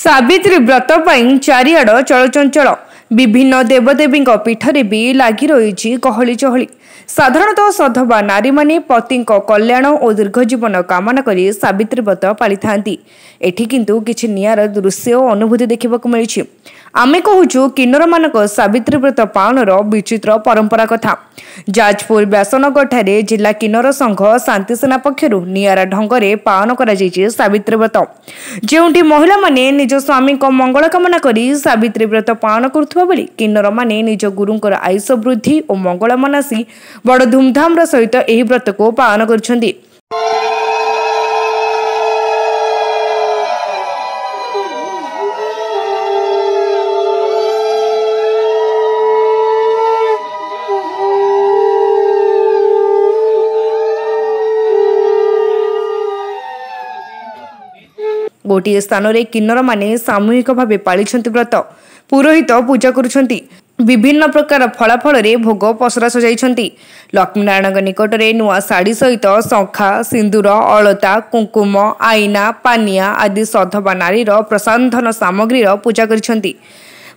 सावित्री व्रत पर चारिआड चलचंचल विभिन्न देवदेवी पीठरे भी लगी रही गहली चहली। साधारणतः सधवा नारी माने पति कल्याण और दीर्घजीवन कामना कर सावित्री व्रत पाली था। एठी किंतु किछि नियार दृश्य और अनुभूति देखा मिली। आमे कहूँ किन्नर मानक सावित्री व्रत पालनर विचित्र परंपरा कथा। जाजपुर व्यासनगर ठारे जिला किन्नर संघ शांतिसेना पक्षर नियारा ढंगरे पालन करा सावित्री व्रत, जेउंठी महिला माने निज स्वामी मंगल कामना करी सावित्री व्रत पालन करुवा बेले किन्नर माने निज गुरुंकर आयुष वृद्धि और मंगल मनासी बड़ धूमधाम सहित एही व्रत को पालन करुछंती। गोटे स्थान रे किन्नर माने सामूहिक भावे पाली व्रत। पुरोहित पूजा करुछंती। विभिन्न प्रकार फलाफल रे भोग पसरा सजाइछंती। लक्ष्मीनारायण निकट रे नुआ साड़ी सहित शंखा सिंदूर अलता कुंकुम आईना पानिया आदि सधवा नारी प्रसाधन सामग्री पूजा करिछंती।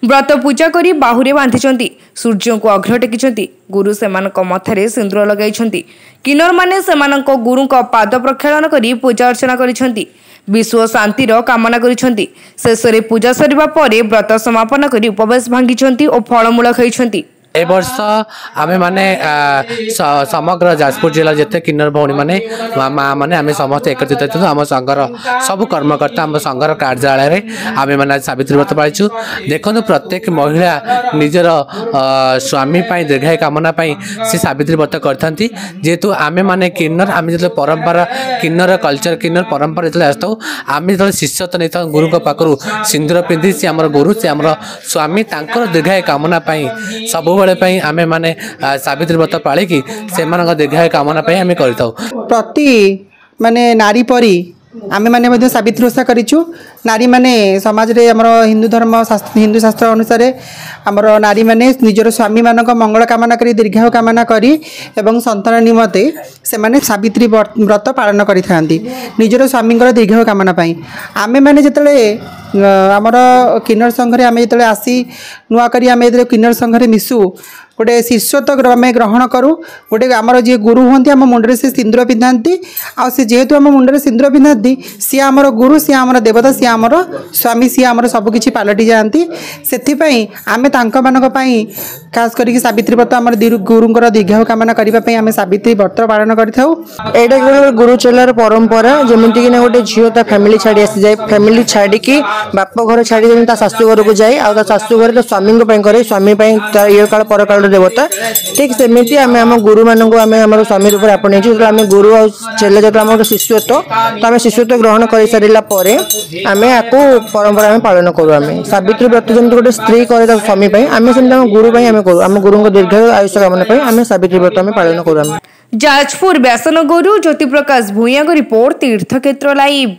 व्रत पूजा करी बाहुरे बांधिछंती। सूर्य को अग्र टेकिछंती। गुरु सेमानक मथारे सिंदूर लगाइछंती। किन्नर माने सेमानक गुरुक पाद प्रक्षालन करी पूजा अर्चना करिछंती। विश्व शांतिर कामना करिछंती। शेषरे पूजा सरिबा परे व्रत समापन करी उपवास भांगिछंती और फलमूल खाइछंती। ए वर्ष आमे माने समग्र जाजपुर जिला जिते किन्नर भौणी माने माँ माने आमे समस्त एकत्रित होइछु। आम संघर सब कर्मकर्ता आम संघर कार्यालय रे आमे माने सावित्री व्रत पालिछु। देखनु प्रत्येक महिला निजर स्वामी पाई दीर्घायु कामना पाई से सावित्री व्रत करथंती। जेतु आमे माने किन्नर आमे जले परंपरा किन्नर कल्चर किन्नर परंपरा जले आस्तौ आमे जले शिष्यत्व नै गुरु को पाकरु सिंदूर पिंधि से हमर गुरु से हमर स्वामी तांकर दीर्घायु कामना पाई सब आमे माने सावित्री व्रत पाली कि सेमानक दीर्घायु कामना पाई आमे करताउ। प्रति माने नारी परी आमे माने मध्ये सावित्री ओषा करिछु। नारी माने समाज रे हमर हिंदू धर्म हिंदू शास्त्र अनुसार हमर नारी माने निजर स्वामी मानक मंगल कामना करी दीर्घायु कामना करी एवं संतान निमते से माने सावित्री व्रत पालन करि थांती निजर स्वामींकर दीर्घायु कामना पाई। आमे माने जतले हमर किन्नर संघ रे आमे जतले आसी नुआ करी आमे जतले किन्नर संघ रे मिसु गोटे शिष्यत्व आम ग्रहण करूँ। गोटे आमर जी गुरु हमें आम मुंडे से सिंदूर पिंधाती आ जेहेतु आम मुंडे सिंदूर पिंधाती सी आमर गुरु सी आमर देवता सी आमर स्वामी सी आमर सबकि पलटि जाती। से आम खास करके सावित्री व्रत आम गुरुंर दीर्घायु कामना करने आम सावित्री व्रत पालन कर गुरु चेलार परंपरा जमीक गोटे झील ता फैमिली छाड़ी आसी जाए फैमिली छाड़ी बाप घर छाड़ी शाशु घर को जाए आ शाशु घर स्वामी करे स्वामी ये काल पर काल देवता ठीक सेमती आम आम गुरु मानक आम आम स्वामी रूप आपणे आम गुरु और चेले जो आम शिष्यत्व तो आम शिष्यत्व ग्रहण कर सारा आम आपको परंपरा आम पालन करूँ। आम सावित्री व्रत जमी गोटे स्त्री करे स्वामी आम सेम गुरु आम करूँ आम गुरु दीर्घायु आयुष कामना आम सावित्री व्रत आम पालन करूँ। जाजपुर व्यासनगर ज्योति प्रकाश भूया रिपोर्ट तीर्थक्षेत्र लाइव।